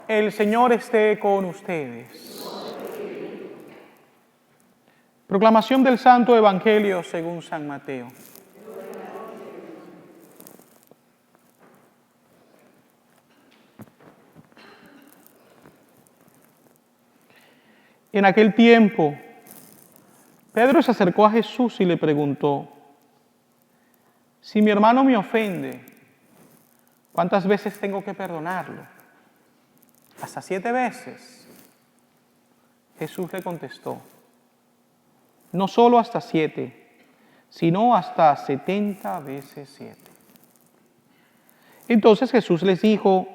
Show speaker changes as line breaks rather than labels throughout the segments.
El Señor esté con ustedes. Proclamación del Santo Evangelio según San Mateo. En aquel tiempo, Pedro se acercó a Jesús y le preguntó: si mi hermano me ofende, ¿cuántas veces tengo que perdonarlo? ¿Hasta 7 veces? Jesús le contestó: no solo hasta 7, sino hasta 70 veces 7. Entonces Jesús les dijo: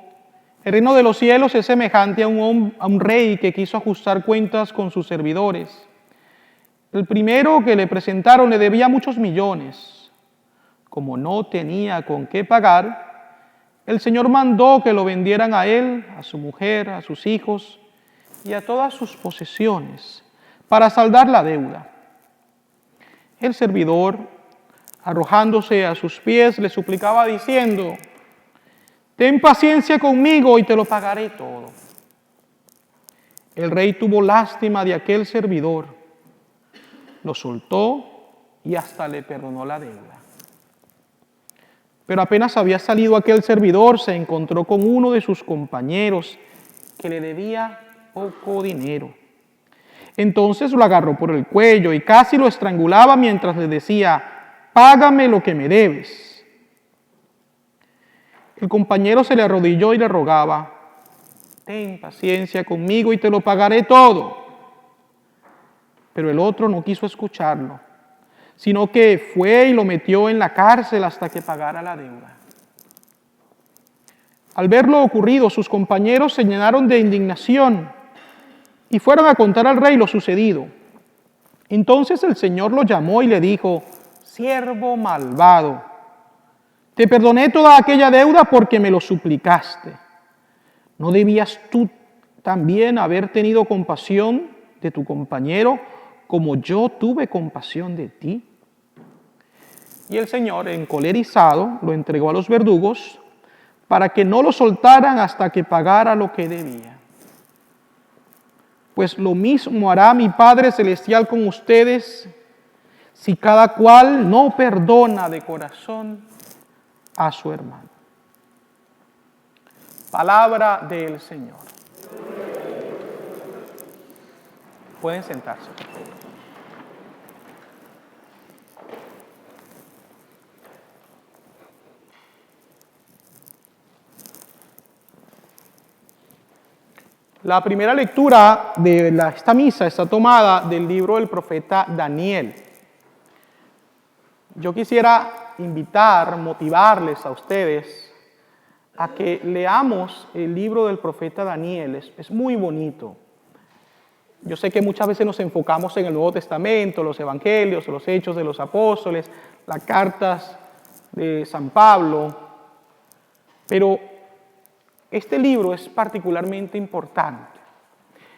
el reino de los cielos es semejante a un rey que quiso ajustar cuentas con sus servidores. El primero que le presentaron le debía muchos millones. Como no tenía con qué pagar, el Señor mandó que lo vendieran a él, a su mujer, a sus hijos y a todas sus posesiones para saldar la deuda. El servidor, arrojándose a sus pies, le suplicaba diciendo: ten paciencia conmigo y te lo pagaré todo. El rey tuvo lástima de aquel servidor, lo soltó y hasta le perdonó la deuda. Pero apenas había salido aquel servidor, se encontró con uno de sus compañeros que le debía poco dinero. Entonces lo agarró por el cuello y casi lo estrangulaba mientras le decía: págame lo que me debes. El compañero se le arrodilló y le rogaba: ten paciencia conmigo y te lo pagaré todo. Pero el otro no quiso escucharlo, sino que fue y lo metió en la cárcel hasta que pagara la deuda. Al ver lo ocurrido, sus compañeros se llenaron de indignación y fueron a contar al rey lo sucedido. Entonces el Señor lo llamó y le dijo: siervo malvado, te perdoné toda aquella deuda porque me lo suplicaste. ¿No debías tú también haber tenido compasión de tu compañero como yo tuve compasión de ti? Y el Señor, encolerizado, lo entregó a los verdugos para que no lo soltaran hasta que pagara lo que debía. Pues lo mismo hará mi Padre Celestial con ustedes si cada cual no perdona de corazón a su hermano. Palabra del Señor. Pueden sentarse. La primera lectura de esta misa está tomada del libro del profeta Daniel. Yo quisiera motivarles a ustedes a que leamos el libro del profeta Daniel. Es muy bonito. Yo sé que muchas veces nos enfocamos en el Nuevo Testamento, los Evangelios, los Hechos de los Apóstoles, las cartas de San Pablo, pero este libro es particularmente importante.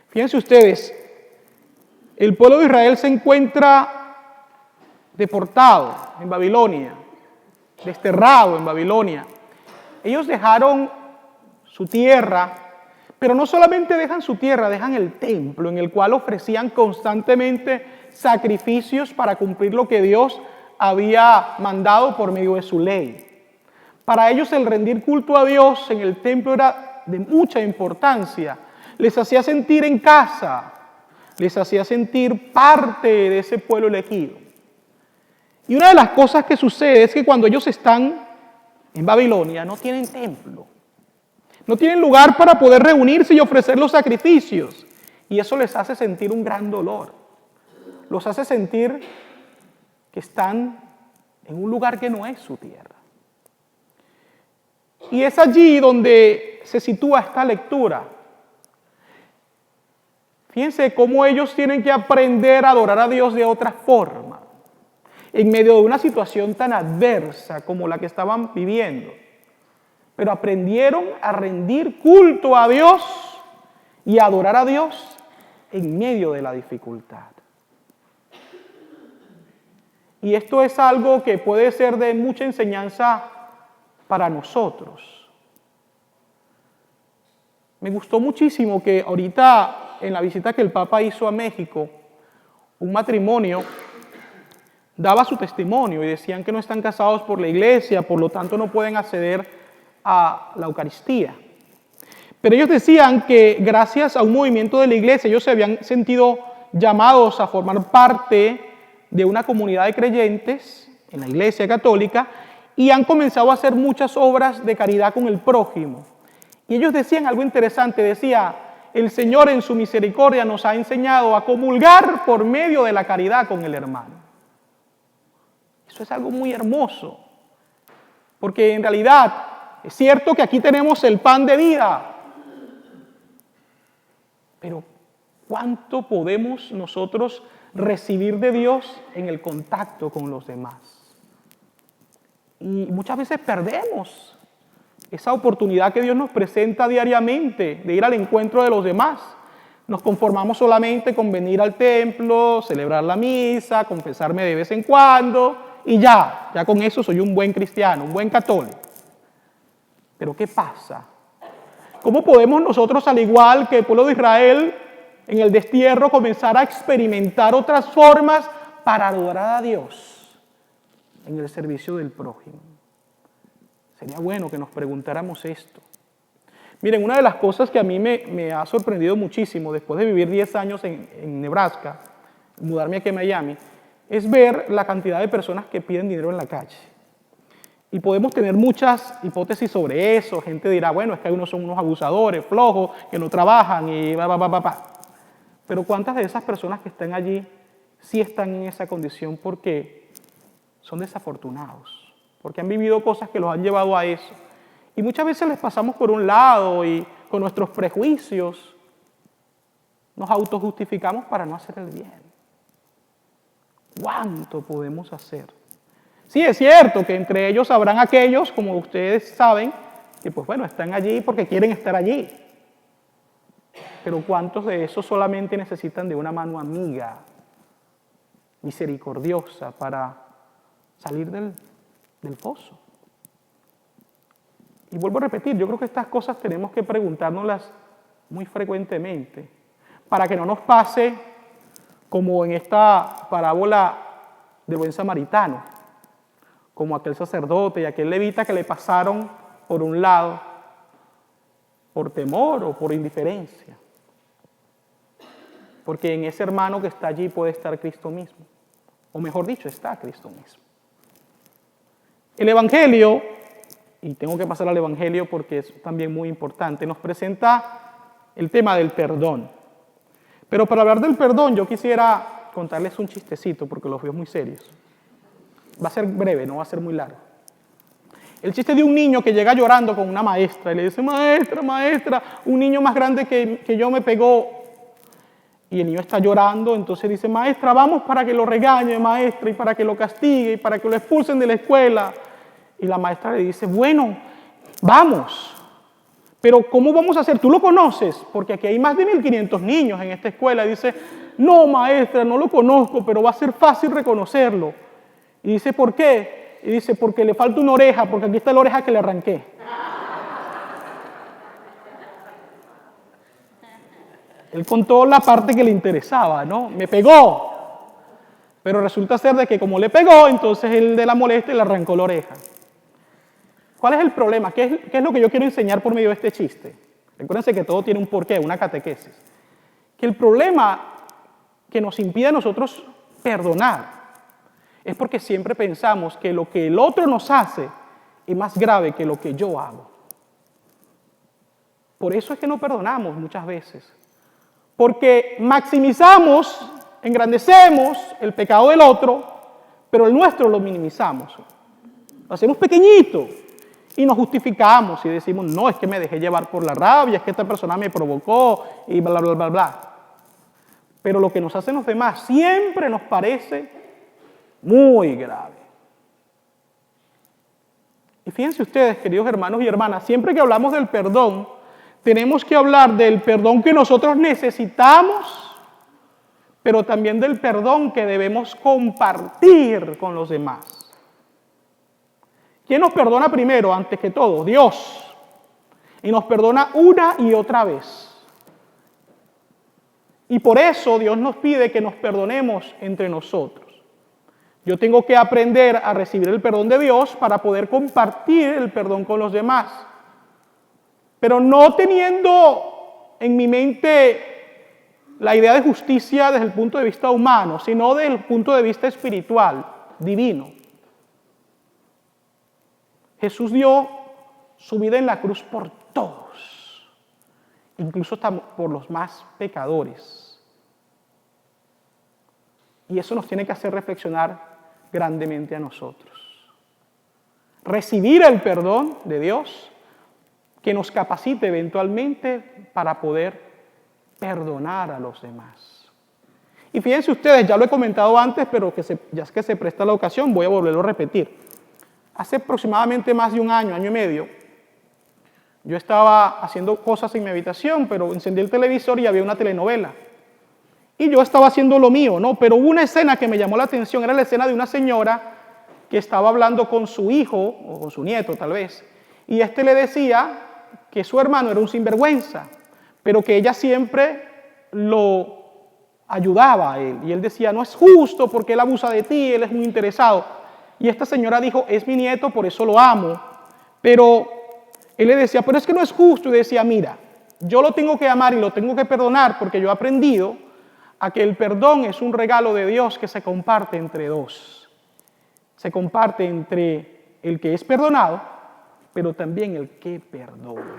Fíjense ustedes, el pueblo de Israel se encuentra deportado en Babilonia, desterrado en Babilonia. Ellos dejaron su tierra, pero no solamente dejan su tierra, dejan el templo en el cual ofrecían constantemente sacrificios para cumplir lo que Dios había mandado por medio de su ley. Para ellos el rendir culto a Dios en el templo era de mucha importancia. Les hacía sentir en casa, les hacía sentir parte de ese pueblo elegido. Y una de las cosas que sucede es que cuando ellos están en Babilonia no tienen templo. No tienen lugar para poder reunirse y ofrecer los sacrificios. Y eso les hace sentir un gran dolor. Los hace sentir que están en un lugar que no es su tierra. Y es allí donde se sitúa esta lectura. Fíjense cómo ellos tienen que aprender a adorar a Dios de otra forma, en medio de una situación tan adversa como la que estaban viviendo. Pero aprendieron a rendir culto a Dios y a adorar a Dios en medio de la dificultad. Y esto es algo que puede ser de mucha enseñanza para nosotros. Me gustó muchísimo que ahorita en la visita que el Papa hizo a México, un matrimonio daba su testimonio y decían que no están casados por la iglesia, por lo tanto no pueden acceder a la Eucaristía. Pero ellos decían que gracias a un movimiento de la iglesia, ellos se habían sentido llamados a formar parte de una comunidad de creyentes en la iglesia católica y han comenzado a hacer muchas obras de caridad con el prójimo. Y ellos decían algo interesante, decía, el Señor en su misericordia nos ha enseñado a comulgar por medio de la caridad con el hermano. Eso es algo muy hermoso, porque en realidad es cierto que aquí tenemos el pan de vida, pero ¿cuánto podemos nosotros recibir de Dios en el contacto con los demás? Y muchas veces perdemos esa oportunidad que Dios nos presenta diariamente de ir al encuentro de los demás. Nos conformamos solamente con venir al templo, celebrar la misa, confesarme de vez en cuando y ya con eso soy un buen cristiano, un buen católico. Pero ¿qué pasa? ¿Cómo podemos nosotros, al igual que el pueblo de Israel, en el destierro, comenzar a experimentar otras formas para adorar a Dios en el servicio del prójimo? Sería bueno que nos preguntáramos esto. Miren, una de las cosas que a mí me ha sorprendido muchísimo después de vivir 10 años en Nebraska, mudarme aquí a Miami, es ver la cantidad de personas que piden dinero en la calle. Y podemos tener muchas hipótesis sobre eso. Gente dirá, bueno, es que algunos son unos abusadores, flojos, que no trabajan y Pero ¿cuántas de esas personas que están allí sí están en esa condición porque son desafortunados? Porque han vivido cosas que los han llevado a eso. Y muchas veces les pasamos por un lado y con nuestros prejuicios nos autojustificamos para no hacer el bien. ¿Cuánto podemos hacer? Sí, es cierto que entre ellos habrán aquellos, como ustedes saben, que pues bueno, están allí porque quieren estar allí. Pero ¿cuántos de esos solamente necesitan de una mano amiga, misericordiosa, para salir del pozo? Y vuelvo a repetir, yo creo que estas cosas tenemos que preguntárnoslas muy frecuentemente, para que no nos pase como en esta parábola del buen samaritano, como aquel sacerdote y aquel levita que le pasaron por un lado, por temor o por indiferencia. Porque en ese hermano que está allí puede estar Cristo mismo, o mejor dicho, está Cristo mismo. El Evangelio, y tengo que pasar al Evangelio porque es también muy importante, nos presenta el tema del perdón. Pero para hablar del perdón yo quisiera contarles un chistecito porque los veo muy serios. Va a ser breve, no va a ser muy largo. El chiste de un niño que llega llorando con una maestra y le dice, maestra, maestra, un niño más grande que yo me pegó. Y el niño está llorando, entonces dice, maestra, vamos para que lo regañe, maestra, y para que lo castigue, y para que lo expulsen de la escuela. Y la maestra le dice, bueno, vamos. Pero ¿cómo vamos a hacer? ¿Tú lo conoces? Porque aquí hay más de 1.500 niños en esta escuela. Y dice, no, maestra, no lo conozco, pero va a ser fácil reconocerlo. Y dice, ¿por qué? Y dice, porque le falta una oreja, porque aquí está la oreja que le arranqué. Él contó la parte que le interesaba, ¿no? Me pegó. Pero resulta ser de que como le pegó, entonces él de la molestia le arrancó la oreja. ¿Cuál es el problema? ¿Qué es lo que yo quiero enseñar por medio de este chiste? Recuérdense que todo tiene un porqué, una catequesis. Que el problema que nos impide a nosotros perdonar es porque siempre pensamos que lo que el otro nos hace es más grave que lo que yo hago. Por eso es que no perdonamos muchas veces. Porque maximizamos, engrandecemos el pecado del otro, pero el nuestro lo minimizamos. Lo hacemos pequeñito y nos justificamos y decimos, no, es que me dejé llevar por la rabia, es que esta persona me provocó y bla, bla, bla, bla. Pero lo que nos hacen los demás siempre nos parece muy grave. Y fíjense ustedes, queridos hermanos y hermanas, siempre que hablamos del perdón, tenemos que hablar del perdón que nosotros necesitamos, pero también del perdón que debemos compartir con los demás. ¿Quién nos perdona primero, antes que todo? Dios. Y nos perdona una y otra vez. Y por eso Dios nos pide que nos perdonemos entre nosotros. Yo tengo que aprender a recibir el perdón de Dios para poder compartir el perdón con los demás. Pero no teniendo en mi mente la idea de justicia desde el punto de vista humano, sino desde el punto de vista espiritual, divino. Jesús dio su vida en la cruz por todos, incluso hasta por los más pecadores. Y eso nos tiene que hacer reflexionar grandemente a nosotros. Recibir el perdón de Dios que nos capacite eventualmente para poder perdonar a los demás. Y fíjense ustedes, ya lo he comentado antes, pero ya es que se presta la ocasión, voy a volverlo a repetir. Hace aproximadamente más de un año y medio, yo estaba haciendo cosas en mi habitación, pero encendí el televisor y había una telenovela. Y yo estaba haciendo lo mío, ¿no? Pero hubo una escena que me llamó la atención, era la escena de una señora que estaba hablando con su hijo, o con su nieto tal vez, y este le decía que su hermano era un sinvergüenza, pero que ella siempre lo ayudaba a él. Y él decía, no es justo porque él abusa de ti, él es muy interesado. Y esta señora dijo, es mi nieto, por eso lo amo. Pero él le decía, pero es que no es justo. Y decía, mira, yo lo tengo que amar y lo tengo que perdonar porque yo he aprendido a que el perdón es un regalo de Dios que se comparte entre dos. Se comparte entre el que es perdonado, pero también el que perdona.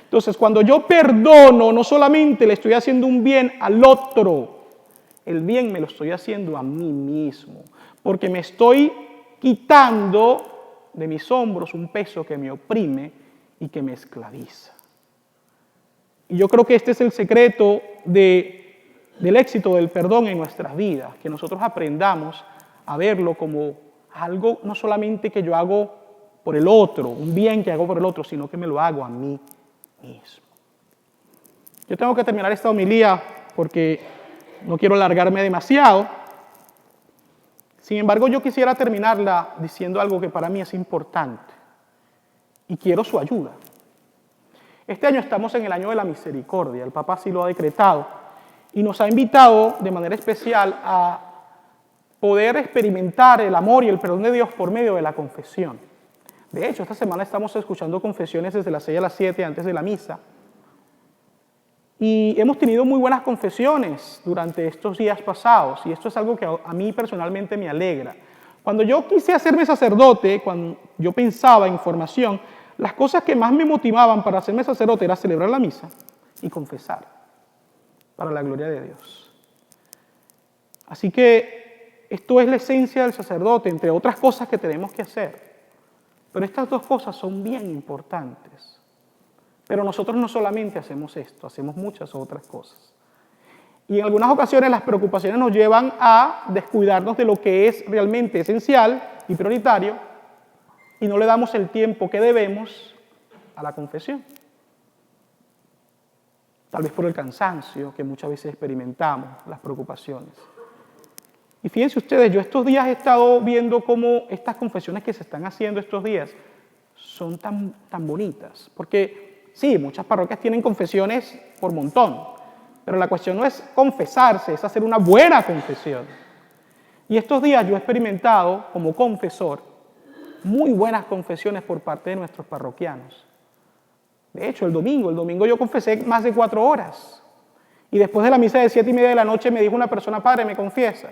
Entonces, cuando yo perdono, no solamente le estoy haciendo un bien al otro, el bien me lo estoy haciendo a mí mismo, porque me estoy quitando de mis hombros un peso que me oprime y que me esclaviza. Y yo creo que este es el secreto del éxito del perdón en nuestras vidas, que nosotros aprendamos a verlo como algo no solamente que yo hago por el otro, un bien que hago por el otro, sino que me lo hago a mí mismo. Yo tengo que terminar esta homilía porque no quiero alargarme demasiado. Sin embargo, yo quisiera terminarla diciendo algo que para mí es importante y quiero su ayuda. Este año estamos en el año de la misericordia, el Papa así lo ha decretado y nos ha invitado de manera especial a poder experimentar el amor y el perdón de Dios por medio de la confesión. De hecho, esta semana estamos escuchando confesiones desde las 6 a las 7 antes de la misa. Y hemos tenido muy buenas confesiones durante estos días pasados. Y esto es algo que a mí personalmente me alegra. Cuando yo quise hacerme sacerdote, cuando yo pensaba en formación, las cosas que más me motivaban para hacerme sacerdote era celebrar la misa y confesar para la gloria de Dios. Así que esto es la esencia del sacerdote, entre otras cosas que tenemos que hacer. Pero estas dos cosas son bien importantes. Pero nosotros no solamente hacemos esto, hacemos muchas otras cosas. Y en algunas ocasiones las preocupaciones nos llevan a descuidarnos de lo que es realmente esencial y prioritario y no le damos el tiempo que debemos a la confesión. Tal vez por el cansancio que muchas veces experimentamos, las preocupaciones. Y fíjense ustedes, yo estos días he estado viendo cómo estas confesiones que se están haciendo estos días son tan bonitas. Porque sí, muchas parroquias tienen confesiones por montón, pero la cuestión no es confesarse, es hacer una buena confesión. Y estos días yo he experimentado como confesor muy buenas confesiones por parte de nuestros parroquianos. De hecho, el domingo yo confesé más de 4 horas. Y después de la misa de 7:30 de la noche me dijo una persona, padre, ¿me confiesa?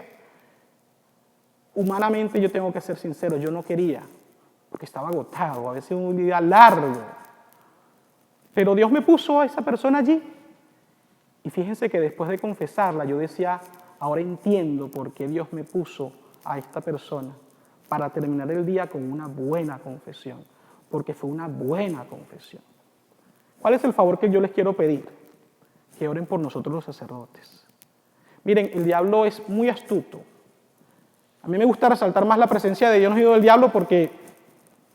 Humanamente yo tengo que ser sincero, yo no quería, porque estaba agotado, a veces un día largo. Pero Dios me puso a esa persona allí. Y fíjense que después de confesarla, yo decía, ahora entiendo por qué Dios me puso a esta persona para terminar el día con una buena confesión, porque fue una buena confesión. ¿Cuál es el favor que yo les quiero pedir? Que oren por nosotros los sacerdotes. Miren, el diablo es muy astuto. A mí me gusta resaltar más la presencia de Dios y no del diablo porque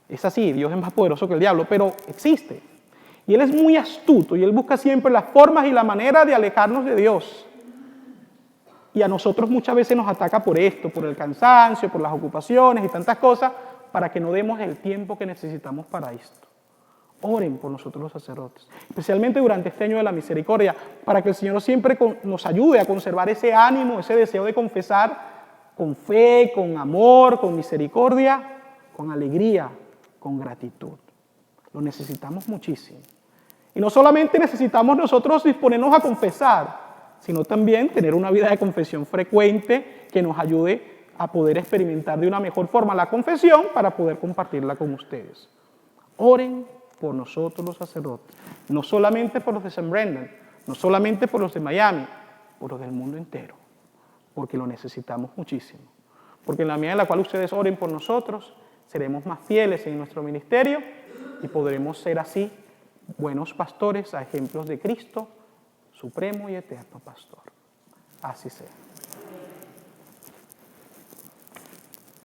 es así, Dios es más poderoso que el diablo, pero existe. Y Él es muy astuto y Él busca siempre las formas y la manera de alejarnos de Dios. Y a nosotros muchas veces nos ataca por esto, por el cansancio, por las ocupaciones y tantas cosas, para que no demos el tiempo que necesitamos para esto. Oren por nosotros los sacerdotes, especialmente durante este año de la misericordia, para que el Señor siempre nos ayude a conservar ese ánimo, ese deseo de confesar con fe, con amor, con misericordia, con alegría, con gratitud. Lo necesitamos muchísimo. Y no solamente necesitamos nosotros disponernos a confesar, sino también tener una vida de confesión frecuente que nos ayude a poder experimentar de una mejor forma la confesión para poder compartirla con ustedes. Oren por nosotros los sacerdotes, no solamente por los de St. Brendan, no solamente por los de Miami, por los del mundo entero, porque lo necesitamos muchísimo. Porque en la medida en la cual ustedes oren por nosotros, seremos más fieles en nuestro ministerio y podremos ser así buenos pastores a ejemplos de Cristo, supremo y eterno pastor. Así sea.